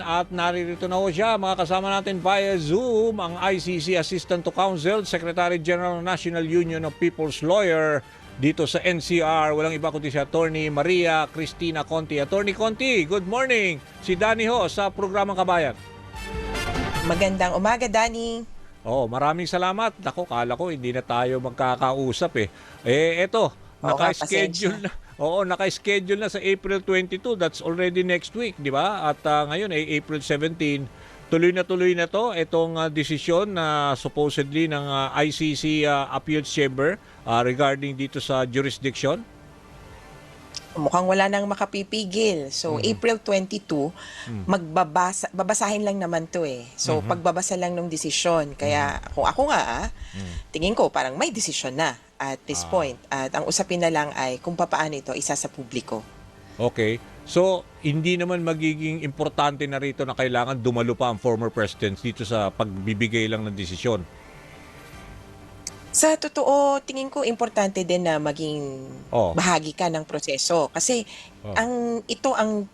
At naririto na ho siya, mga kasama natin via Zoom, ang ICC Assistant to Counsel, Secretary General ng National Union of People's Lawyer dito sa NCR. Walang iba kundi si Attorney Maria Cristina Conti. Attorney Conti, good morning. Si Danny ho sa Programang Kabayan. Magandang umaga, Danny. Maraming salamat. Ako, kala ko hindi na tayo magkakausap eh. Eto, Oo nga, naka-schedule na. Naka-schedule na sa April 22. That's already next week, di ba? At ngayon ay April 17. Tuloy na to itong desisyon na supposedly ng ICC Appeals Chamber regarding dito sa jurisdiction. Mukhang wala nang makapipigil. So, April 22, babasahin lang naman to eh. So, pagbabasa lang ng desisyon. Kaya, kung ako nga, tingin ko parang may desisyon na at this point. At ang usapin na lang ay kung papaano ito isa sa publiko. Okay. So, hindi naman magiging importante na rito na kailangan dumalo pa ang former president dito sa pagbibigay lang ng desisyon. Sa totoo, tingin ko importante din na maging bahagi ka ng proseso kasi ito ang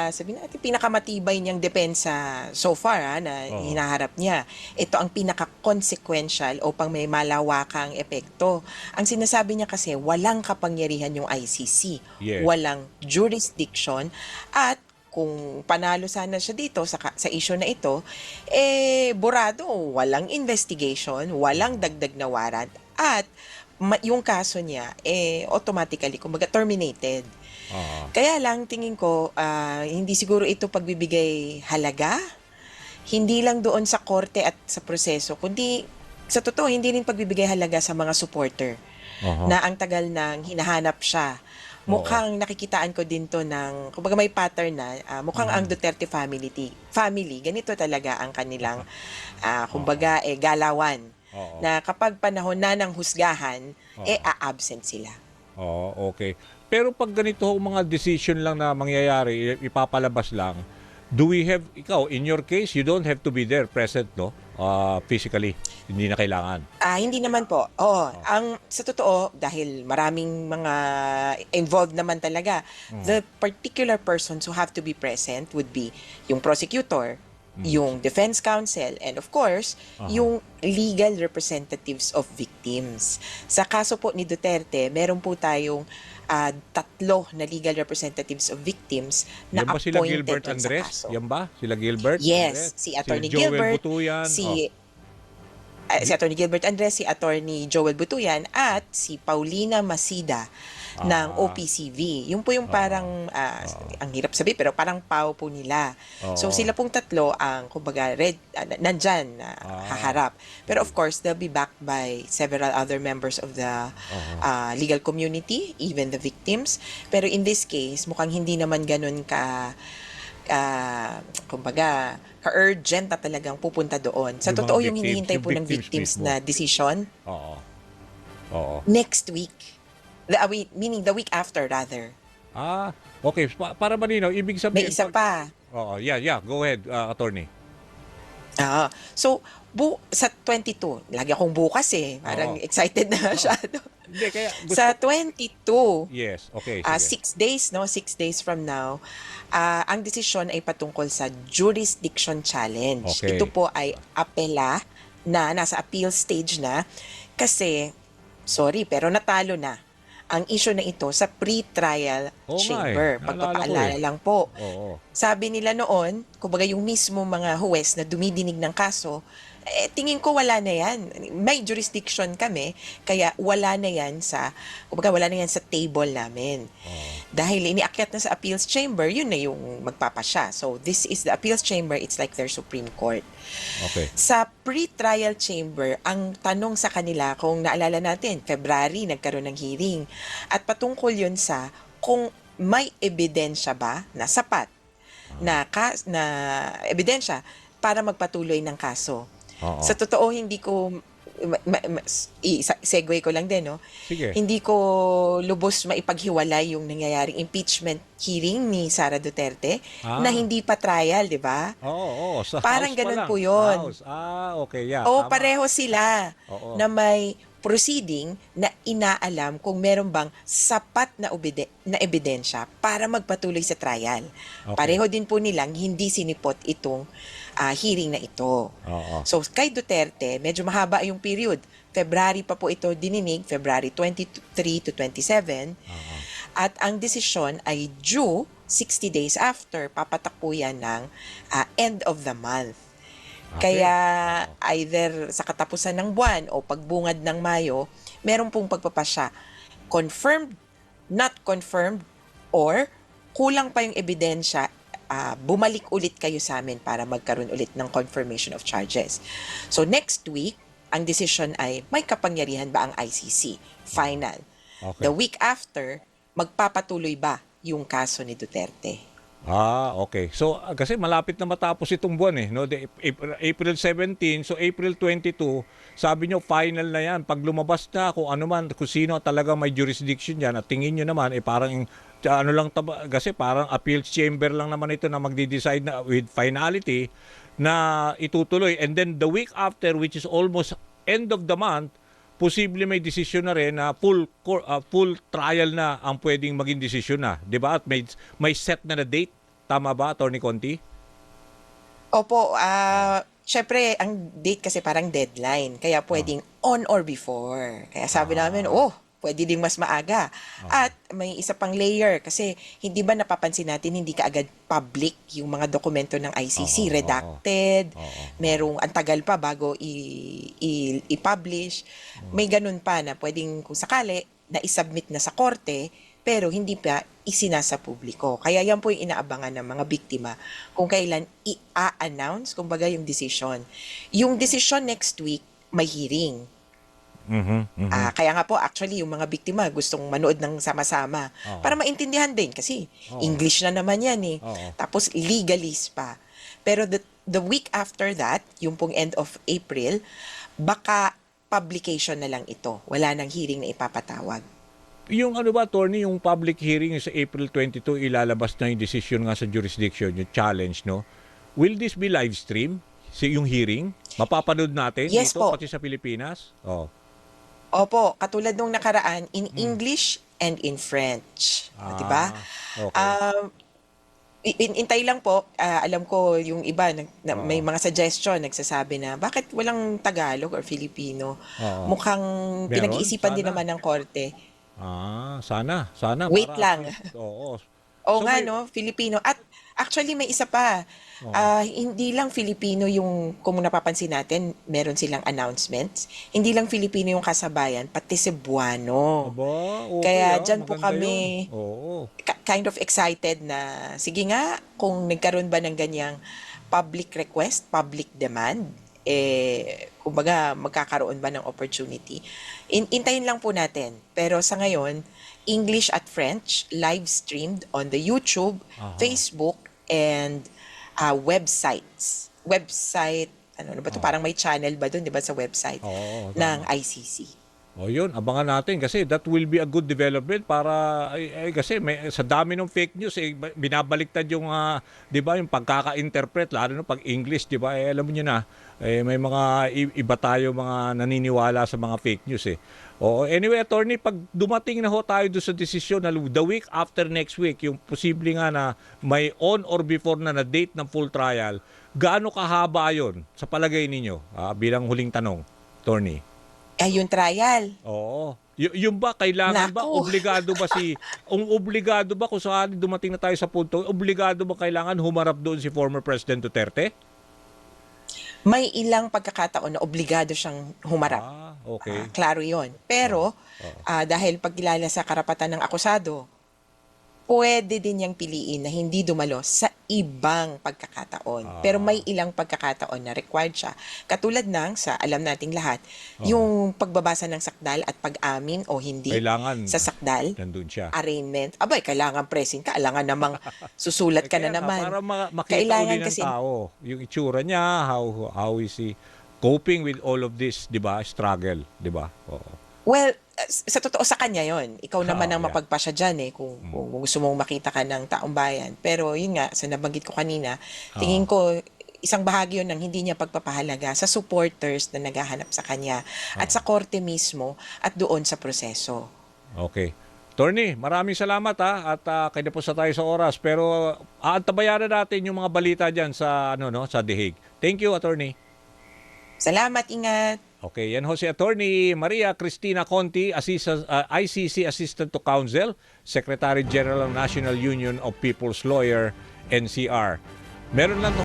sabihin natin pinakamatibay niyang depensa so far na hinaharap niya. Ito ang pinaka-consequential o pang may malawakang epekto. Ang sinasabi niya kasi walang kapangyarihan yung ICC, walang jurisdiction at kung panalo sana siya dito sa issue na ito, burado, walang investigation, walang dagdag na warrant, at yung kaso niya, automatically, kumbaga, terminated. Kaya lang, tingin ko, hindi siguro ito pagbibigay halaga, hindi lang doon sa korte at sa proseso, kundi, sa totoo, hindi rin pagbibigay halaga sa mga supporter na ang tagal nang hinahanap siya. Mukhang nakikitaan ko din to ng, kumbaga may pattern na, mukhang ang Duterte family, ganito talaga ang kanilang, kumbaga, galawan. Na kapag panahon na ng husgahan, a-absent sila. Okay. Pero pag ganito mga decision lang na mangyayari, ipapalabas lang, do we have, ikaw, in your case, you don't have to be there, present, no? Physically, hindi na kailangan. Hindi naman po. Sa totoo, dahil maraming mga involved naman talaga, the particular persons who have to be present would be yung prosecutor, yung defense counsel, and of course, yung legal representatives of victims. Sa kaso po ni Duterte, meron po tayong 3 na legal representatives of victims na Yan ba sila appointed Gilbert dun sa Andres? kaso. Yan ba? Sila Gilbert? Yes, Andres? si Attorney Joel Gilbert, Butuyan? si Attorney Gilbert Andres, si Attorney Joel Butuyan, at si Paulina Masida ng OPCV. Yung po yung parang, ang hirap sabihin, pero parang PAO po nila. So sila pong 3 ang, kumbaga, nandyan, haharap. Pero of course, they'll be backed by several other members of the legal community, even the victims. Pero in this case, mukhang hindi naman ganun kumbaga, ka-urgent na talagang pupunta doon. Sa totoo, yung hinihintay po ng victims na decision, next week. Meaning the week after, rather. Okay. Para malinaw, ibig sabihin... May isa pa. Go ahead, attorney. So, sa 22, lagi akong bukas parang excited na masyado. Hindi, kaya Sa 22, yes, okay, 6 days, 6 days from now, ang desisyon ay patungkol sa jurisdiction challenge. Okay. Ito po ay apela na nasa appeal stage na kasi, sorry, pero natalo na ang issue na ito sa pre-trial chamber. Pagpapaalala lang po. Sabi nila noon, kumbaga yung mismo mga huwes na dumidinig ng kaso, tingin ko wala na yan. May jurisdiction kami, kaya wala na yan sa table namin. Dahil iniakyat na sa appeals chamber, yun na yung magpapasya. So this is the appeals chamber, it's like their Supreme Court. Okay. Sa pre-trial chamber, ang tanong sa kanila, kung naalala natin, February nagkaroon ng hearing. At patungkol yun sa kung may ebidensya ba na sapat na ebidensya para magpatuloy ng kaso. Sa totoo, hindi ko segue ko lang din, no? Sige. Hindi ko lubos maipaghiwalay yung nangyayaring impeachment hearing ni Sara Duterte na hindi pa trial, di ba? Sa parang house ganun pa lang. po yun. Okay, yeah. O Tama. pareho sila na may proceeding na inaalam kung meron bang sapat na, na ebidensya para magpatuloy sa trial. Okay. Pareho din po nilang hindi sinipot itong hearing na ito. Oo. So kay Duterte, medyo mahaba yung period. February pa po ito dininig, February 23 to 27. Oo. At ang desisyon ay due 60 days after, papatak po yan ng end of the month. Okay. Kaya either sa katapusan ng buwan o pagbungad ng Mayo, meron pong pagpapasya. Confirmed, not confirmed, or kulang pa yung ebidensya, bumalik ulit kayo sa amin para magkaroon ulit ng confirmation of charges. So next week, ang decision ay may kapangyarihan ba ang ICC? Final. Okay. The week after, magpapatuloy ba yung kaso ni Duterte? Okay. So, kasi malapit na matapos itong buwan no? April 17, so April 22, sabi nyo, final na yan. Pag lumabas na kung ano man, kung sino talaga may jurisdiction dyan, at tingin nyo naman, parang, kasi parang appeals chamber lang naman ito na magde-decide na with finality na itutuloy. And then the week after, which is almost end of the month, posible may desisyon na rin na full trial na ang pwedeng maging desisyon na, 'di ba? At may set na date, tama ba, Attorney Conti? Opo, syempre ang date kasi parang deadline, kaya pwedeng on or before. Kaya sabi namin, pwede ding mas maaga. At may isa pang layer kasi hindi ba napapansin natin hindi kaagad public yung mga dokumento ng ICC, redacted, merong antagal pa bago i-publish. May ganun pa na pwedeng kung sakali na isubmit na sa korte pero hindi pa isinasa publiko. Kaya yan po yung inaabangan ng mga biktima kung kailan i-announce, kumbaga yung decision. Yung decision next week, may hearing. Kaya nga po, actually, yung mga biktima gustong manood ng sama-sama para maintindihan din kasi English na naman yan eh. Tapos legalese pa. Pero the week after that, yung pong end of April, baka publication na lang ito. Wala nang hearing na ipapatawag. Yung ano ba, Attorney, yung public hearing sa April 22, ilalabas na yung decision nga sa jurisdiction, yung challenge, no? Will this be live stream? Yung hearing? Mapapanood natin Yes dito, po. pati sa Pilipinas? Opo, katulad nung nakaraan, in English and in French. Diba? Okay. Intay lang po, alam ko yung iba, may mga suggestion, nagsasabi na, bakit walang Tagalog or Filipino? Mukhang Meron? pinag-iisipan din Sana. naman ng korte. Sana. Wait para- lang. Oo. Oo So nga, may- no? Filipino. At actually, may isa pa. Hindi lang Filipino yung, kung napapansin natin, meron silang announcements. Hindi lang Filipino yung kasabayan, pati Cebuano. Aba, okay, Kaya dyan po maganda kami yun. Oo. kind of excited na, sige nga, kung nagkaroon ba ng ganyang public request, public demand, kumbaga, magkakaroon ba ng opportunity? Intayin lang po natin. Pero sa ngayon, English at French, live streamed on the YouTube, Facebook, and websites. Website, ano ba ito? Parang may channel ba doon, di ba, sa website ng ICC. Yun, abangan natin kasi that will be a good development para kasi sa dami ng fake news binabaliktad yung 'di ba yung pagkaka-interpret lalo na pag English, 'di ba? Alam niyo na may mga iba tayo mga naniniwala sa mga fake news anyway, Attorney, pag dumating na tayo doon sa desisyon na the week after next week, yung posible nga na may on or before na date ng full trial, gaano kahaba 'yon sa palagay ninyo? Bilang huling tanong, Attorney. Yung trial. Oo. Yung ba, kailangan ba, obligado ba kung saan dumating na tayo sa punto, obligado ba kailangan humarap doon si former President Duterte? May ilang pagkakataon na obligado siyang humarap. Okay. Klaro yon. Pero, dahil pagkilala sa karapatan ng akusado, pwede din niyang piliin na hindi dumalo sa ibang pagkakataon. Pero may ilang pagkakataon na required siya. Katulad ng, sa alam nating lahat, yung pagbabasa ng sakdal at pag-amin o hindi Kailangan sa sakdal, nandun siya. arraignment. Abay, kailangan present ka. Kailangan namang susulat ka na naman. Para makita Kailangan uli ng kasi- tao, yung itsura niya, how is he coping with all of this, di ba? Struggle, di ba? Well, sa totoo sa kanya yon. Ikaw naman ang yeah. mapagpasya dyan kung gusto mong makita ka ng taong bayan. Pero yun nga, sa nabanggit ko kanina, tingin ko isang bahagi yun ng hindi niya pagpapahalaga sa supporters na naghahanap sa kanya at sa korte mismo at doon sa proseso. Okay. Attorney, maraming salamat at kinapos na tayo sa oras pero aantabayan na natin yung mga balita diyan sa sa The Hague. Thank you, Attorney. Salamat, ingat. Okay, yan ho si Attorney Maria Cristina Conti, ICC Assistant to Counsel, Secretary General ng National Union of People's Lawyer, NCR. Meron lang